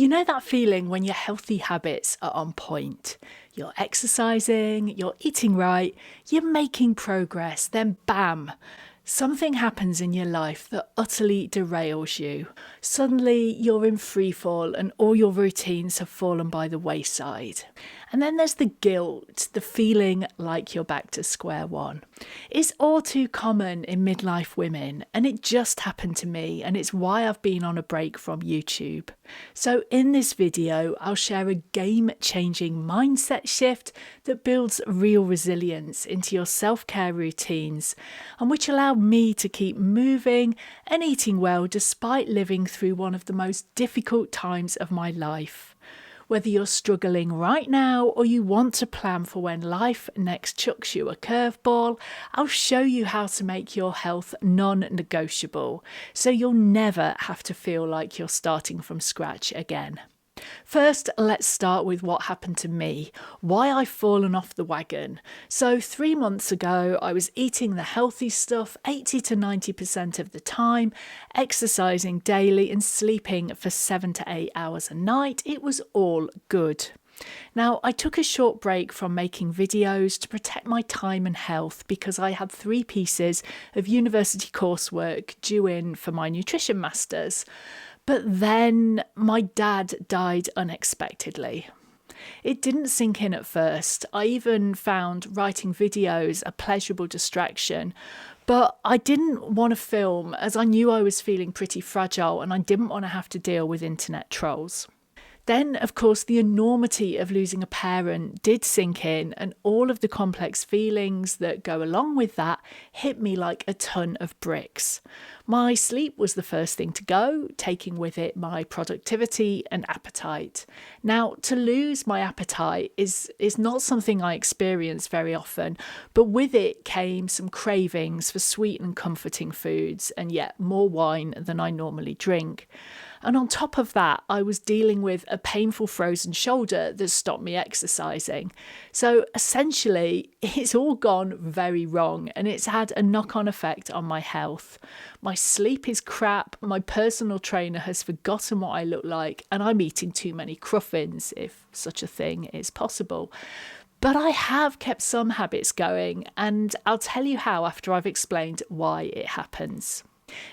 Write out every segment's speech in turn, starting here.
You know that feeling when your healthy habits are on point? You're exercising, you're eating right, you're making progress, then bam, something happens in your life that utterly derails you. Suddenly you're in free fall and all your routines have fallen by the wayside. And then there's the guilt, the feeling like you're back to square one. It's all too common in midlife women, and it just happened to me, and it's why I've been on a break from YouTube. So in this video, I'll share a game-changing mindset shift that builds real resilience into your self-care routines, and which allow me to keep moving and eating well despite living through one of the most difficult times of my life. Whether you're struggling right now or you want to plan for when life next chucks you a curveball, I'll show you how to make your health non-negotiable, so you'll never have to feel like you're starting from scratch again. First, let's start with what happened to me, why I've fallen off the wagon. So 3 months ago, I was eating the healthy stuff 80 to 90% of the time, exercising daily and sleeping for 7 to 8 hours a night. It was all good. Now, I took a short break from making videos to protect my time and health because I had 3 pieces of university coursework due in for my nutrition masters. But then my dad died unexpectedly. It didn't sink in at first. I even found writing videos a pleasurable distraction, but I didn't want to film as I knew I was feeling pretty fragile and I didn't want to have to deal with internet trolls. Then, of course, the enormity of losing a parent did sink in, and all of the complex feelings that go along with that hit me like a ton of bricks. My sleep was the first thing to go, taking with it my productivity and appetite. Now, to lose my appetite is not something I experience very often, but with it came some cravings for sweet and comforting foods, and yet more wine than I normally drink. And on top of that, I was dealing with a painful frozen shoulder that stopped me exercising. So essentially, it's all gone very wrong and it's had a knock-on effect on my health. My sleep is crap, my personal trainer has forgotten what I look like, and I'm eating too many cruffins, if such a thing is possible. But I have kept some habits going, and I'll tell you how after I've explained why it happens.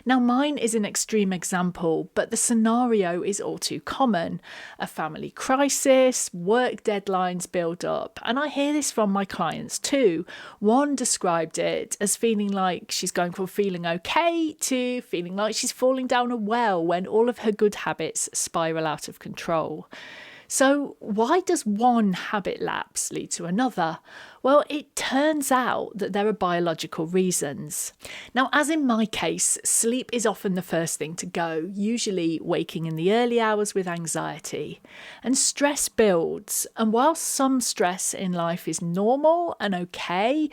Now, mine is an extreme example, but the scenario is all too common. A family crisis, work deadlines build up, and I hear this from my clients too. One described it as feeling like she's going from feeling okay to feeling like she's falling down a well when all of her good habits spiral out of control. So why does one habit lapse lead to another? Well, it turns out that there are biological reasons. Now, as in my case, sleep is often the first thing to go, usually waking in the early hours with anxiety. And stress builds, and while some stress in life is normal and okay,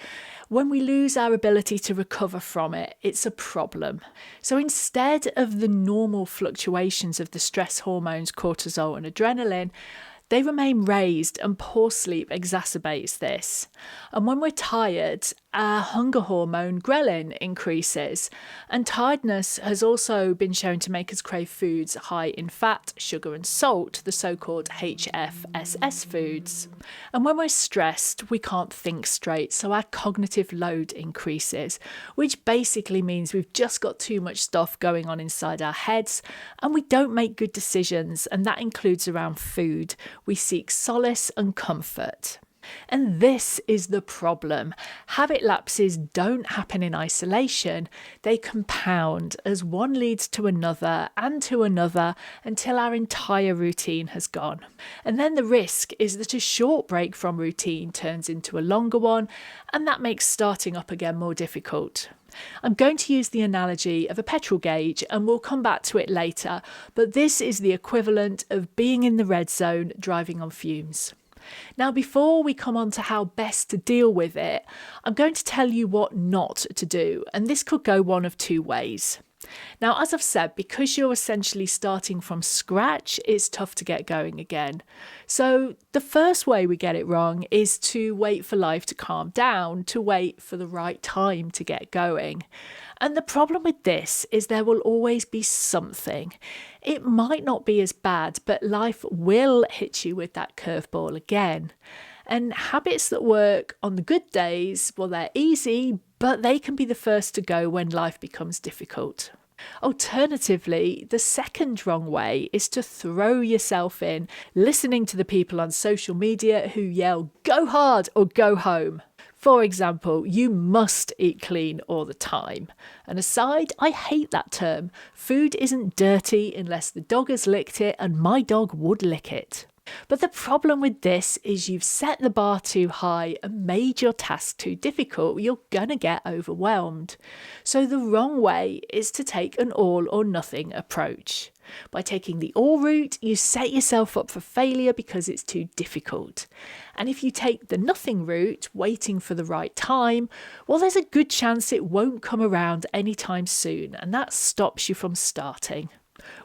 when we lose our ability to recover from it, it's a problem. So instead of the normal fluctuations of the stress hormones cortisol and adrenaline, they remain raised, and poor sleep exacerbates this. And when we're tired, our hunger hormone ghrelin increases, and tiredness has also been shown to make us crave foods high in fat, sugar and salt, the so-called HFSS foods. And when we're stressed, we can't think straight, so our cognitive load increases, which basically means we've just got too much stuff going on inside our heads, and we don't make good decisions, and that includes around food. We seek solace and comfort. And this is the problem. Habit lapses don't happen in isolation. They compound as one leads to another and to another until our entire routine has gone. And then the risk is that a short break from routine turns into a longer one, and that makes starting up again more difficult. I'm going to use the analogy of a petrol gauge, and we'll come back to it later, but this is the equivalent of being in the red zone driving on fumes. Now, before we come on to how best to deal with it, I'm going to tell you what not to do, and this could go one of 2 ways. Now, as I've said, because you're essentially starting from scratch, it's tough to get going again. So the first way we get it wrong is to wait for life to calm down, to wait for the right time to get going. And the problem with this is there will always be something. It might not be as bad, but life will hit you with that curveball again. And habits that work on the good days, well, they're easy, but they can be the first to go when life becomes difficult. Alternatively, the second wrong way is to throw yourself in, listening to the people on social media who yell, "Go hard" or "Go home." For example, you must eat clean all the time. And aside, I hate that term. Food isn't dirty unless the dog has licked it, and my dog would lick it. But the problem with this is you've set the bar too high and made your task too difficult. You're gonna get overwhelmed. So the wrong way is to take an all or nothing approach. By taking the all route, you set yourself up for failure because it's too difficult. And if you take the nothing route, waiting for the right time, well, there's a good chance it won't come around anytime soon, and that stops you from starting.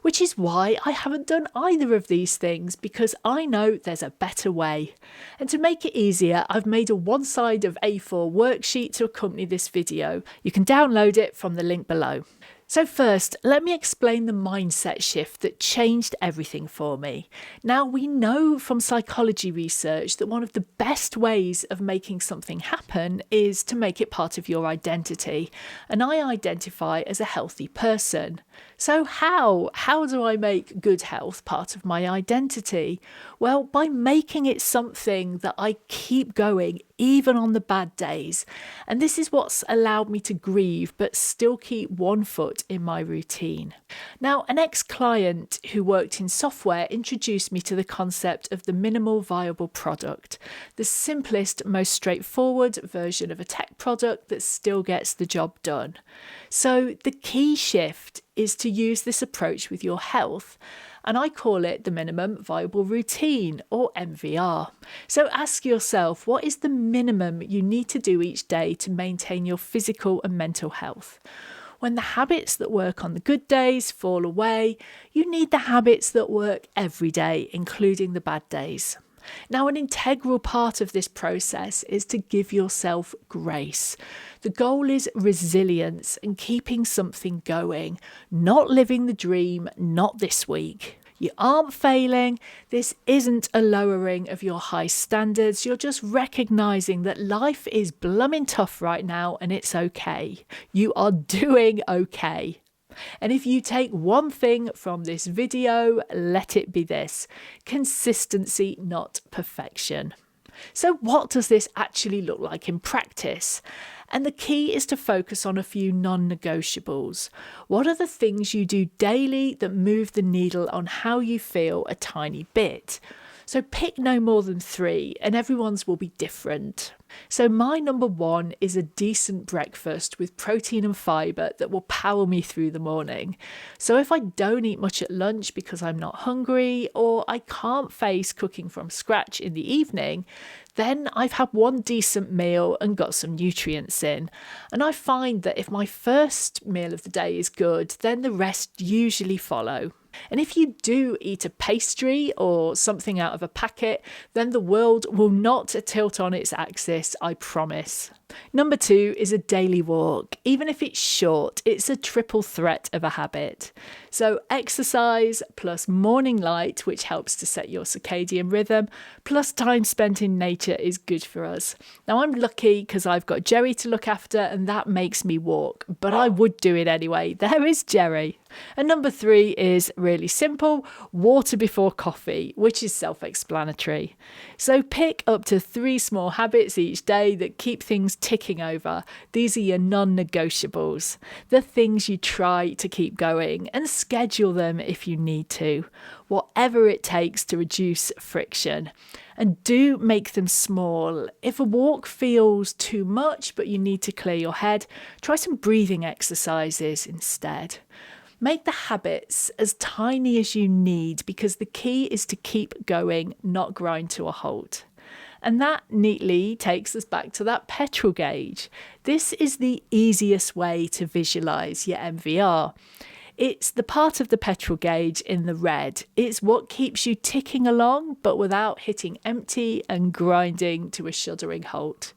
Which is why I haven't done either of these things, because I know there's a better way. And to make it easier, I've made a one-side of A4 worksheet to accompany this video. You can download it from the link below. So first, let me explain the mindset shift that changed everything for me. Now, we know from psychology research that one of the best ways of making something happen is to make it part of your identity. And I identify as a healthy person. So how? How do I make good health part of my identity? Well, by making it something that I keep going even on the bad days. And this is what's allowed me to grieve but still keep one foot in my routine. Now, an ex-client who worked in software introduced me to the concept of the minimal viable product, the simplest, most straightforward version of a tech product that still gets the job done. So the key shift is to use this approach with your health, and I call it the minimum viable routine, or MVR. So ask yourself, what is the minimum you need to do each day to maintain your physical and mental health? When the habits that work on the good days fall away, you need the habits that work every day, including the bad days. Now, an integral part of this process is to give yourself grace. The goal is resilience and keeping something going, not living the dream, not this week. You aren't failing. This isn't a lowering of your high standards. You're just recognizing that life is blooming tough right now and it's okay. You are doing okay. And if you take one thing from this video, let it be this: consistency, not perfection. So what does this actually look like in practice? And the key is to focus on a few non-negotiables. What are the things you do daily that move the needle on how you feel a tiny bit? So pick no more than 3, and everyone's will be different. So my number 1 is a decent breakfast with protein and fibre that will power me through the morning. So if I don't eat much at lunch because I'm not hungry, or I can't face cooking from scratch in the evening, then I've had one decent meal and got some nutrients in. And I find that if my first meal of the day is good, then the rest usually follow. And if you do eat a pastry or something out of a packet, then the world will not tilt on its axis, I promise. Number 2 is a daily walk. Even if it's short, it's a triple threat of a habit. So exercise plus morning light, which helps to set your circadian rhythm, plus time spent in nature is good for us. Now, I'm lucky because I've got Jerry to look after and that makes me walk, but I would do it anyway. There is Jerry. And number 3 is really simple: water before coffee, which is self-explanatory. So pick up to 3 small habits each day that keep things ticking over. These are your non-negotiables, the things you try to keep going, and schedule them if you need to, whatever it takes to reduce friction. And do make them small. If a walk feels too much but you need to clear your head, try some breathing exercises instead. Make the habits as tiny as you need, because the key is to keep going, not grind to a halt. And that neatly takes us back to that petrol gauge. This is the easiest way to visualize your MVR. It's the part of the petrol gauge in the red. It's what keeps you ticking along, but without hitting empty and grinding to a shuddering halt.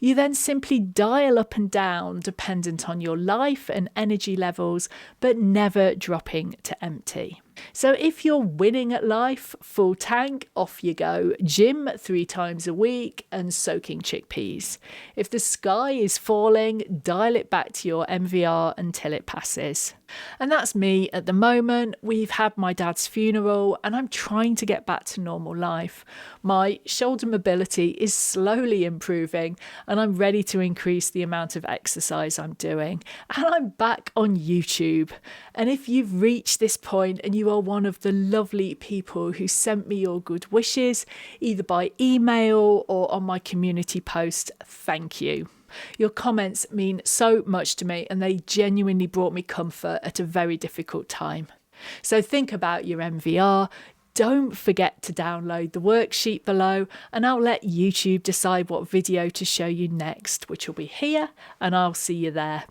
You then simply dial up and down dependent on your life and energy levels, but never dropping to empty. So if you're winning at life, full tank, off you go. Gym 3 times a week and soaking chickpeas. If the sky is falling, dial it back to your MVR until it passes. And that's me at the moment. We've had my dad's funeral and I'm trying to get back to normal life. My shoulder mobility is slowly improving and I'm ready to increase the amount of exercise I'm doing. And I'm back on YouTube. And if you've reached this point and you are one of the lovely people who sent me your good wishes, either by email or on my community post, thank you. Your comments mean so much to me and they genuinely brought me comfort at a very difficult time. So think about your MVR. Don't forget to download the worksheet below and I'll let YouTube decide what video to show you next, which will be here, and I'll see you there.